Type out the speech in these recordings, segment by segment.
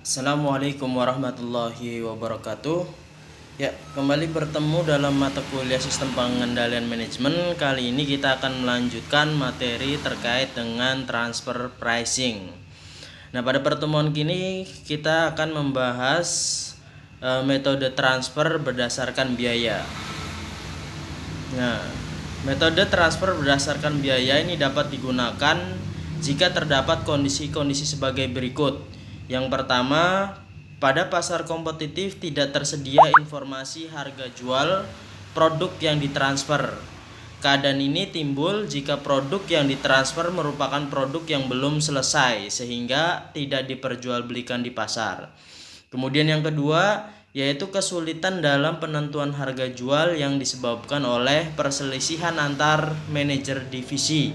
Assalamualaikum warahmatullahi wabarakatuh. Ya, kembali bertemu dalam mata kuliah Sistem Pengendalian Manajemen. Kali ini kita akan melanjutkan materi terkait dengan transfer pricing. Nah, pada pertemuan kini kita akan membahas metode transfer berdasarkan biaya. Nah, metode transfer berdasarkan biaya ini dapat digunakan jika terdapat kondisi-kondisi sebagai berikut. Yang pertama, pada pasar kompetitif tidak tersedia informasi harga jual produk yang ditransfer. Keadaan ini timbul jika produk yang ditransfer merupakan produk yang belum selesai sehingga tidak diperjualbelikan di pasar. Kemudian yang kedua, yaitu kesulitan dalam penentuan harga jual yang disebabkan oleh perselisihan antar manajer divisi.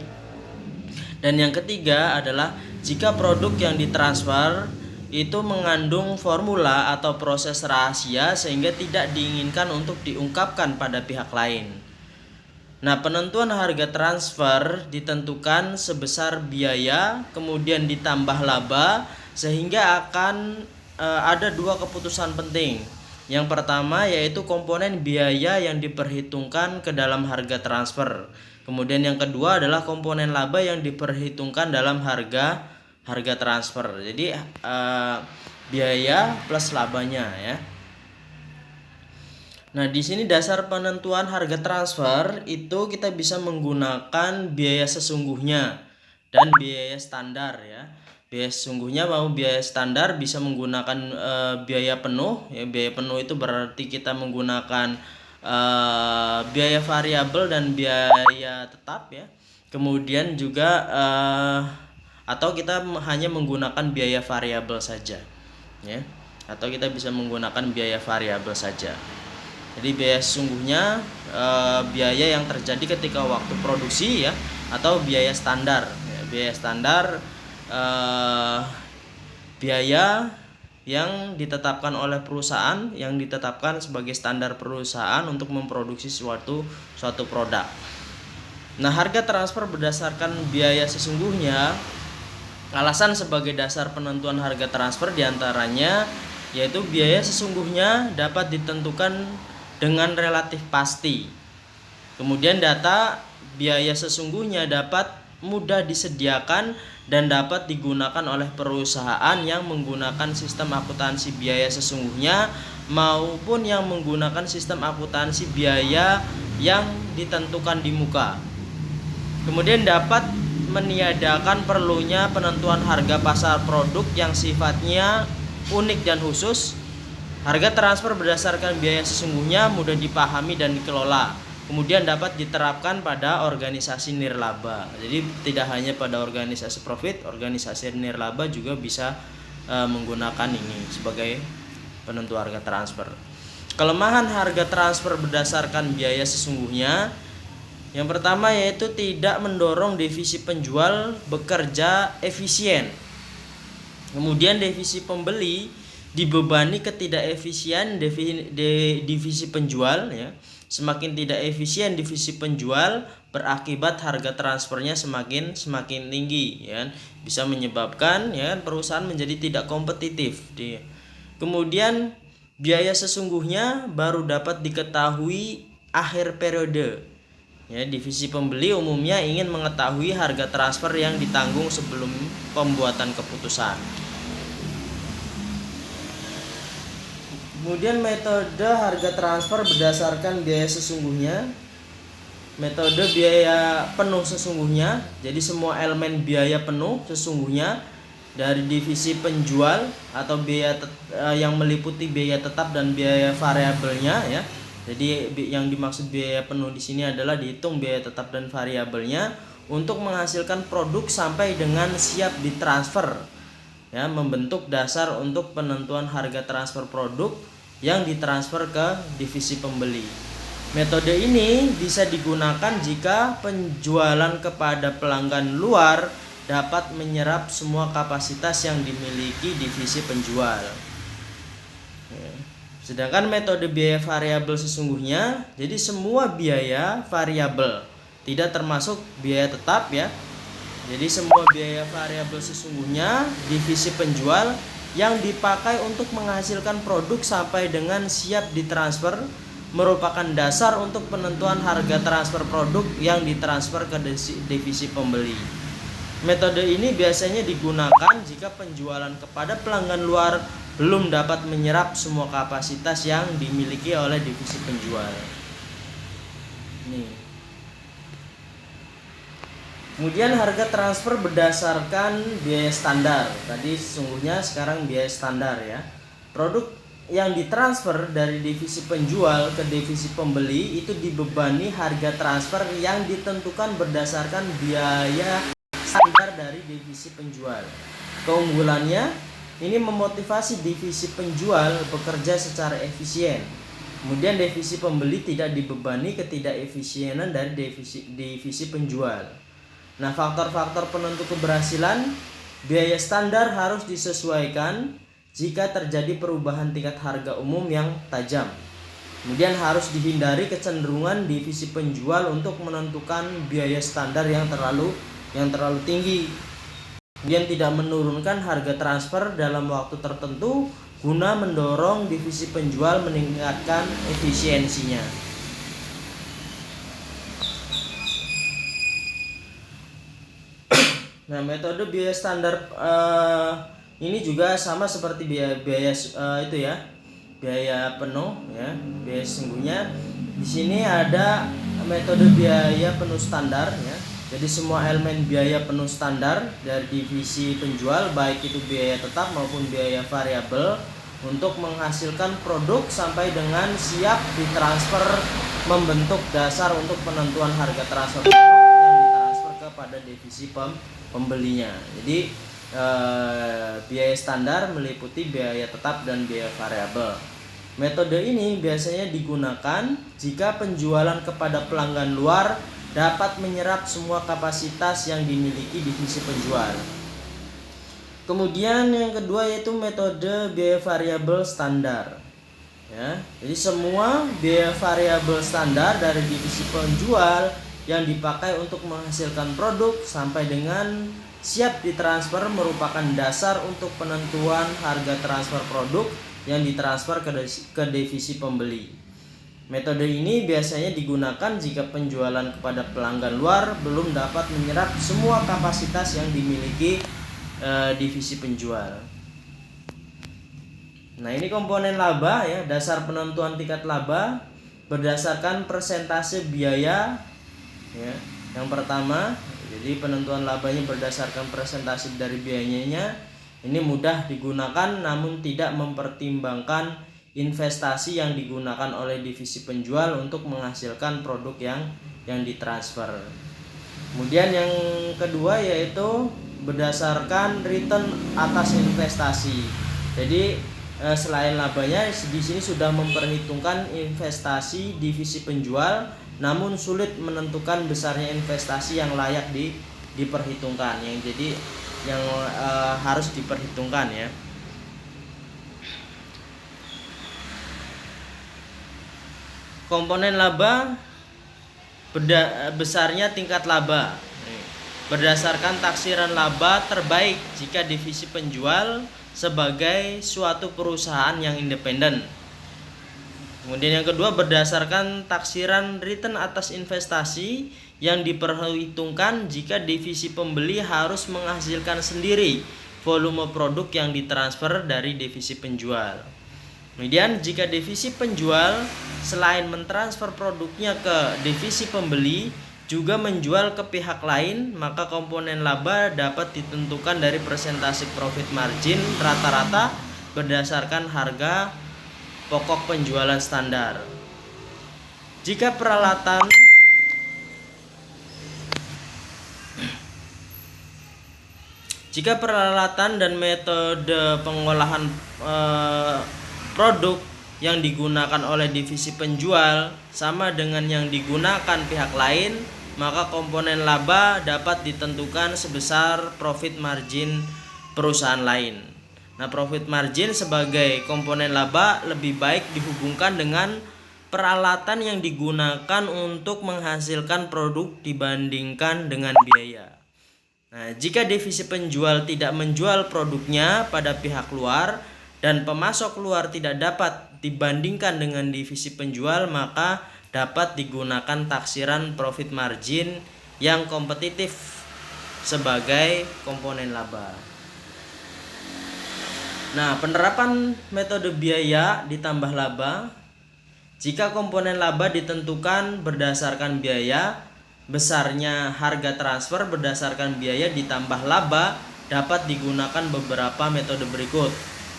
Dan yang ketiga adalah jika produk yang ditransfer itu mengandung formula atau proses rahasia sehingga tidak diinginkan untuk diungkapkan pada pihak lain. Nah, penentuan harga transfer ditentukan sebesar biaya kemudian ditambah laba sehingga akan ada dua keputusan penting. Yang pertama yaitu komponen biaya yang diperhitungkan ke dalam harga transfer. Kemudian yang kedua adalah komponen laba yang diperhitungkan dalam harga transfer. Jadi biaya plus labanya ya. Nah, di sini dasar penentuan harga transfer itu kita bisa menggunakan biaya sesungguhnya dan biaya standar ya. Biaya sesungguhnya mau biaya standar bisa menggunakan biaya penuh ya. Biaya penuh itu berarti kita menggunakan biaya variabel dan biaya tetap ya. Kemudian juga atau kita hanya menggunakan biaya variabel saja ya, atau kita bisa menggunakan biaya variabel saja. Jadi biaya sesungguhnya biaya yang terjadi ketika waktu produksi ya, atau biaya standar ya. Biaya standar biaya yang ditetapkan oleh perusahaan, yang ditetapkan sebagai standar perusahaan untuk memproduksi suatu produk. Nah, harga transfer berdasarkan biaya sesungguhnya, alasan sebagai dasar penentuan harga transfer diantaranya yaitu biaya sesungguhnya dapat ditentukan dengan relatif pasti. Kemudian data biaya sesungguhnya dapat mudah disediakan dan dapat digunakan oleh perusahaan yang menggunakan sistem akuntansi biaya sesungguhnya maupun yang menggunakan sistem akuntansi biaya yang ditentukan di muka. Kemudian dapat meniadakan perlunya penentuan harga pasar produk yang sifatnya unik dan khusus. Harga transfer berdasarkan biaya sesungguhnya mudah dipahami dan dikelola. Kemudian dapat diterapkan pada organisasi nirlaba. Jadi tidak hanya pada organisasi profit, organisasi nirlaba juga bisa menggunakan ini sebagai penentu harga transfer. Kelemahan harga transfer berdasarkan biaya sesungguhnya, yang pertama yaitu tidak mendorong divisi penjual bekerja efisien. Kemudian divisi pembeli dibebani ketidakefisien divisi penjual ya. Semakin tidak efisien divisi penjual berakibat harga transfernya semakin tinggi ya. Bisa menyebabkan ya perusahaan menjadi tidak kompetitif. Kemudian biaya sesungguhnya baru dapat diketahui akhir periode. Ya, divisi pembeli umumnya ingin mengetahui harga transfer yang ditanggung sebelum pembuatan keputusan. Kemudian metode harga transfer berdasarkan biaya sesungguhnya. Metode biaya penuh sesungguhnya. Jadi semua elemen biaya penuh sesungguhnya dari divisi penjual atau biaya yang meliputi biaya tetap dan biaya variabelnya ya. Jadi yang dimaksud biaya penuh di sini adalah dihitung biaya tetap dan variabelnya untuk menghasilkan produk sampai dengan siap ditransfer. Ya, membentuk dasar untuk penentuan harga transfer produk yang ditransfer ke divisi pembeli. Metode ini bisa digunakan jika penjualan kepada pelanggan luar dapat menyerap semua kapasitas yang dimiliki divisi penjual. Sedangkan metode biaya variabel sesungguhnya, jadi semua biaya variabel, tidak termasuk biaya tetap ya. Jadi semua biaya variabel sesungguhnya divisi penjual yang dipakai untuk menghasilkan produk sampai dengan siap ditransfer merupakan dasar untuk penentuan harga transfer produk yang ditransfer ke divisi pembeli. Metode ini biasanya digunakan jika penjualan kepada pelanggan luar belum dapat menyerap semua kapasitas yang dimiliki oleh divisi penjual. Nih. Kemudian harga transfer berdasarkan biaya standar. Tadi sesungguhnya sekarang biaya standar ya. Produk yang ditransfer dari divisi penjual ke divisi pembeli itu dibebani harga transfer yang ditentukan berdasarkan biaya standar dari divisi penjual. Keunggulannya ini memotivasi divisi penjual bekerja secara efisien. Kemudian divisi pembeli tidak dibebani ketidakefisienan dari divisi penjual. Nah, faktor-faktor penentu keberhasilan biaya standar harus disesuaikan jika terjadi perubahan tingkat harga umum yang tajam. Kemudian harus dihindari kecenderungan divisi penjual untuk menentukan biaya standar yang terlalu tinggi. Kemudian tidak menurunkan harga transfer dalam waktu tertentu guna mendorong divisi penjual meningkatkan efisiensinya. Nah, metode biaya standar ini juga sama seperti biaya itu ya, biaya penuh ya, biaya sesungguhnya. Di sini ada metode biaya penuh standar ya. Jadi semua elemen biaya penuh standar dari divisi penjual, baik itu biaya tetap maupun biaya variabel, untuk menghasilkan produk sampai dengan siap ditransfer, membentuk dasar untuk penentuan harga transfer produk yang ditransfer kepada divisi pembelinya. Jadi biaya standar meliputi biaya tetap dan biaya variabel. Metode ini biasanya digunakan jika penjualan kepada pelanggan luar dapat menyerap semua kapasitas yang dimiliki divisi penjual. Kemudian yang kedua yaitu metode biaya variabel standar. Ya, jadi semua biaya variabel standar dari divisi penjual yang dipakai untuk menghasilkan produk sampai dengan siap ditransfer merupakan dasar untuk penentuan harga transfer produk yang ditransfer ke divisi pembeli. Metode ini biasanya digunakan jika penjualan kepada pelanggan luar belum dapat menyerap semua kapasitas yang dimiliki divisi penjual. Nah, ini komponen laba ya, dasar penentuan tingkat laba berdasarkan persentase biaya ya. Yang pertama, jadi penentuan labanya berdasarkan persentase dari biayanya. Ini mudah digunakan namun tidak mempertimbangkan investasi yang digunakan oleh divisi penjual untuk menghasilkan produk yang ditransfer. Kemudian yang kedua yaitu berdasarkan return atas investasi. Jadi selain labanya di sini sudah memperhitungkan investasi divisi penjual, namun sulit menentukan besarnya investasi yang layak diperhitungkan. Yang harus diperhitungkan ya. Komponen laba besarnya tingkat laba berdasarkan taksiran laba terbaik jika divisi penjual sebagai suatu perusahaan yang independen. Kemudian yang kedua berdasarkan taksiran return atas investasi yang diperhitungkan jika divisi pembeli harus menghasilkan sendiri volume produk yang ditransfer dari divisi penjual. Kemudian jika divisi penjual selain mentransfer produknya ke divisi pembeli juga menjual ke pihak lain, maka komponen laba dapat ditentukan dari persentase profit margin rata-rata berdasarkan harga pokok penjualan standar. Jika peralatan dan metode pengolahan produk yang digunakan oleh divisi penjual sama dengan yang digunakan pihak lain, maka komponen laba dapat ditentukan sebesar profit margin perusahaan lain. Nah, profit margin sebagai komponen laba lebih baik dihubungkan dengan peralatan yang digunakan untuk menghasilkan produk dibandingkan dengan biaya. Nah, jika divisi penjual tidak menjual produknya pada pihak luar dan pemasok luar tidak dapat dibandingkan dengan divisi penjual, maka dapat digunakan taksiran profit margin yang kompetitif sebagai komponen laba. Nah, penerapan metode biaya ditambah laba. Jika komponen laba ditentukan berdasarkan biaya, besarnya harga transfer berdasarkan biaya ditambah laba dapat digunakan beberapa metode berikut.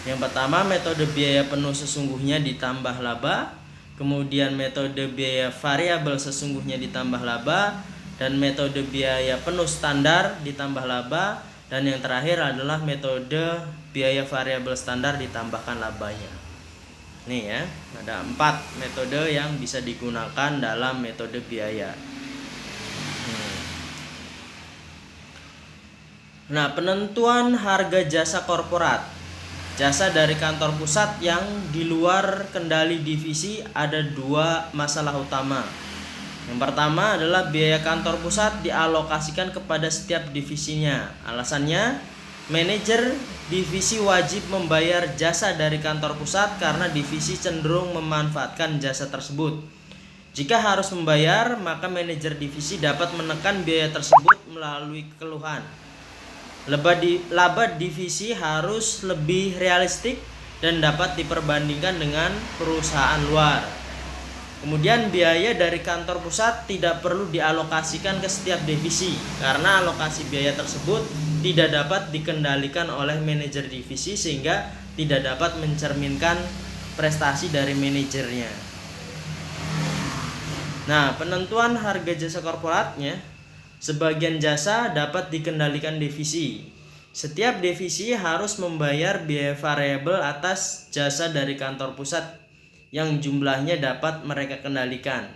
Yang pertama, metode biaya penuh sesungguhnya ditambah laba, kemudian metode biaya variabel sesungguhnya ditambah laba, dan metode biaya penuh standar ditambah laba, dan yang terakhir adalah metode biaya variabel standar ditambahkan labanya. Nih ya, ada 4 metode yang bisa digunakan dalam metode biaya. Nah, penentuan harga jasa korporat. Jasa dari kantor pusat yang di luar kendali divisi ada 2 masalah utama. Yang pertama adalah biaya kantor pusat dialokasikan kepada setiap divisinya. Alasannya, manajer divisi wajib membayar jasa dari kantor pusat karena divisi cenderung memanfaatkan jasa tersebut. Jika harus membayar, maka manajer divisi dapat menekan biaya tersebut melalui keluhan. Laba divisi harus lebih realistik dan dapat diperbandingkan dengan perusahaan luar. Kemudian biaya dari kantor pusat tidak perlu dialokasikan ke setiap divisi karena alokasi biaya tersebut tidak dapat dikendalikan oleh manajer divisi sehingga tidak dapat mencerminkan prestasi dari manajernya. Nah, penentuan harga jasa korporatnya, sebagian jasa dapat dikendalikan divisi. Setiap divisi harus membayar biaya variabel atas jasa dari kantor pusat yang jumlahnya dapat mereka kendalikan.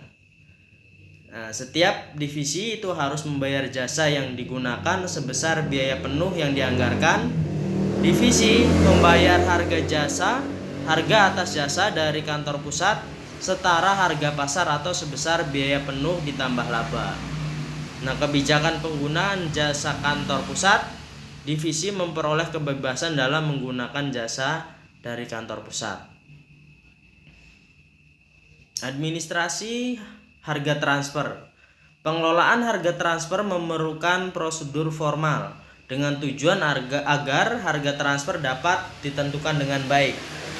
Nah, setiap divisi itu harus membayar jasa yang digunakan sebesar biaya penuh yang dianggarkan. Divisi membayar harga atas jasa dari kantor pusat setara harga pasar atau sebesar biaya penuh ditambah laba. Nah, kebijakan penggunaan jasa kantor pusat, divisi memperoleh kebebasan dalam menggunakan jasa dari kantor pusat. Administrasi harga transfer. Pengelolaan harga transfer memerlukan prosedur formal dengan tujuan agar harga transfer dapat ditentukan dengan baik.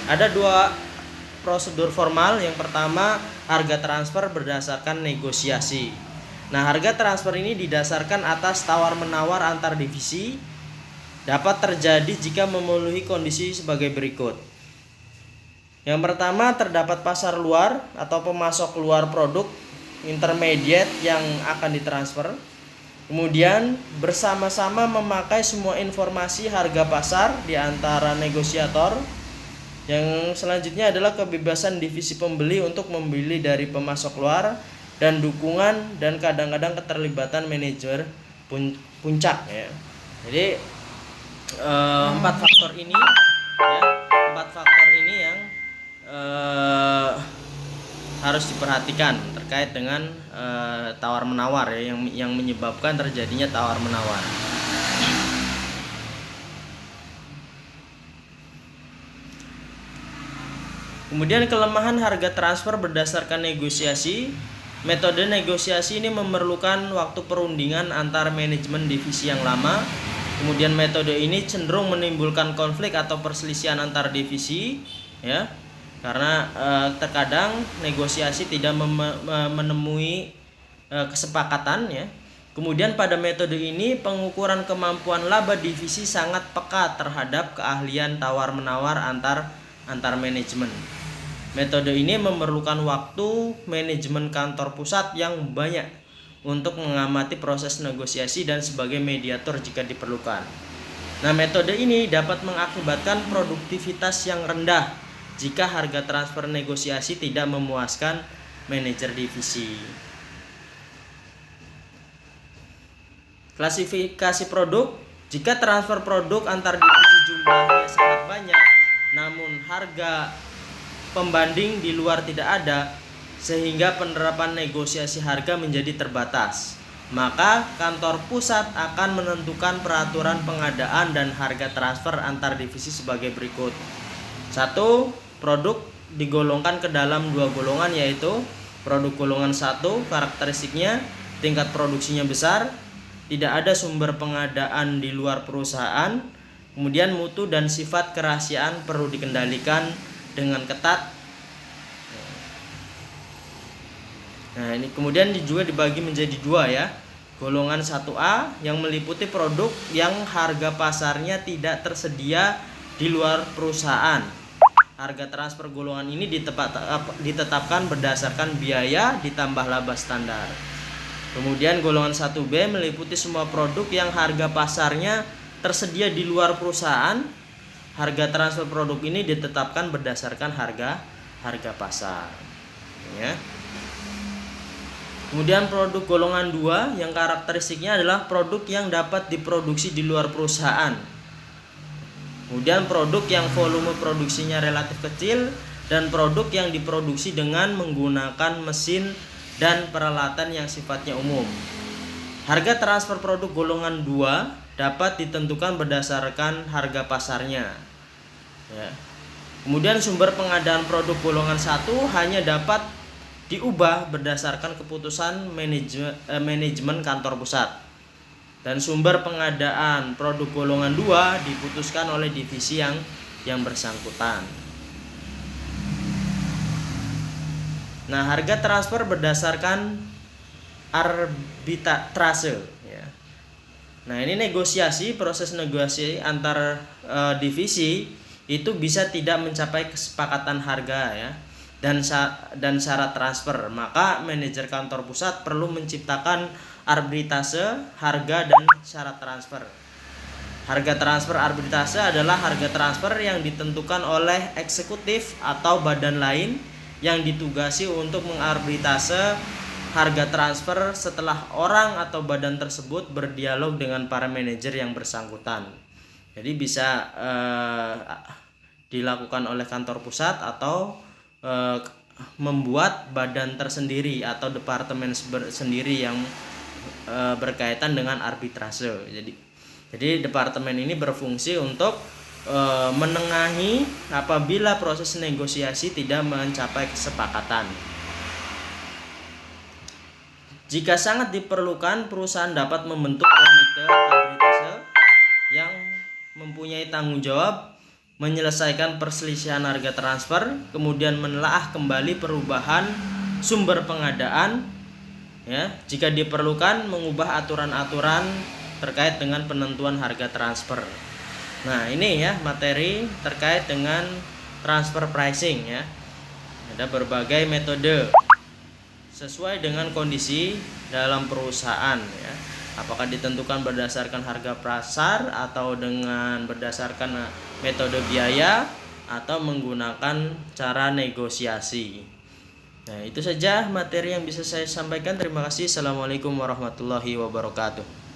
Ada 2 prosedur formal. Yang pertama, harga transfer berdasarkan negosiasi. Nah, harga transfer ini didasarkan atas tawar-menawar antar divisi, dapat terjadi jika memenuhi kondisi sebagai berikut. Yang pertama, terdapat pasar luar atau pemasok luar produk intermediate yang akan ditransfer. Kemudian bersama-sama memakai semua informasi harga pasar di antara negosiator. Yang selanjutnya adalah kebebasan divisi pembeli untuk membeli dari pemasok luar dan dukungan dan kadang-kadang keterlibatan manajer puncak ya. Jadi 4 faktor ini yang harus diperhatikan terkait dengan tawar menawar ya, yang menyebabkan terjadinya tawar menawar. Kemudian kelemahan harga transfer berdasarkan negosiasi. Metode negosiasi ini memerlukan waktu perundingan antar manajemen divisi yang lama. Kemudian metode ini cenderung menimbulkan konflik atau perselisihan antar divisi ya. Karena terkadang negosiasi tidak menemui kesepakatan ya. Kemudian pada metode ini pengukuran kemampuan laba divisi sangat peka terhadap keahlian tawar-menawar antar manajemen. Metode ini memerlukan waktu manajemen kantor pusat yang banyak untuk mengamati proses negosiasi dan sebagai mediator jika diperlukan. Nah, metode ini dapat mengakibatkan produktivitas yang rendah jika harga transfer negosiasi tidak memuaskan manajer divisi. Klasifikasi produk. Jika transfer produk antar divisi jumlahnya sangat banyak, namun harga pembanding di luar tidak ada, sehingga penerapan negosiasi harga menjadi terbatas. maka kantor pusat akan menentukan peraturan pengadaan dan harga transfer antar divisi sebagai berikut. 1. Produk digolongkan ke dalam 2 golongan, yaitu produk golongan 1 karakteristiknya tingkat produksinya besar, tidak ada sumber pengadaan di luar perusahaan, kemudian mutu dan sifat kerahasiaan perlu dikendalikan dengan ketat. Nah, ini kemudian juga dibagi menjadi 2 ya. Golongan 1A yang meliputi produk yang harga pasarnya tidak tersedia di luar perusahaan. Harga transfer golongan ini ditetapkan berdasarkan biaya ditambah laba standar. Kemudian golongan 1B meliputi semua produk yang harga pasarnya tersedia di luar perusahaan. Harga transfer produk ini ditetapkan berdasarkan harga pasar. Ya. Kemudian produk golongan 2 yang karakteristiknya adalah produk yang dapat diproduksi di luar perusahaan. Kemudian produk yang volume produksinya relatif kecil dan produk yang diproduksi dengan menggunakan mesin dan peralatan yang sifatnya umum. Harga transfer produk golongan 2 dapat ditentukan berdasarkan harga pasarnya. Ya. Kemudian sumber pengadaan produk golongan 1 hanya dapat diubah berdasarkan keputusan manajemen kantor pusat. Dan sumber pengadaan produk golongan 2 diputuskan oleh divisi yang bersangkutan. Nah, harga transfer berdasarkan arbitrase ya. Nah, ini proses negosiasi antar divisi itu bisa tidak mencapai kesepakatan harga ya dan syarat transfer. Maka manajer kantor pusat perlu menciptakan arbitrase harga dan syarat transfer. Harga transfer arbitrase adalah harga transfer yang ditentukan oleh eksekutif atau badan lain yang ditugasi untuk mengarbitrase harga transfer setelah orang atau badan tersebut berdialog dengan para manajer yang bersangkutan. Jadi bisa dilakukan oleh kantor pusat atau membuat badan tersendiri atau departemen sendiri yang berkaitan dengan arbitrase. Jadi departemen ini berfungsi untuk menengahi apabila proses negosiasi tidak mencapai kesepakatan. Jika sangat diperlukan, perusahaan dapat membentuk komite arbitrase yang mempunyai tanggung jawab menyelesaikan perselisihan harga transfer, kemudian menelaah kembali perubahan sumber pengadaan. Ya, jika diperlukan mengubah aturan-aturan terkait dengan penentuan harga transfer. Nah, ini ya materi terkait dengan transfer pricing ya. Ada berbagai metode sesuai dengan kondisi dalam perusahaan ya. Apakah ditentukan berdasarkan harga pasar atau dengan berdasarkan metode biaya atau menggunakan cara negosiasi. Nah, itu saja materi yang bisa saya sampaikan. Terima kasih. Assalamualaikum warahmatullahi wabarakatuh.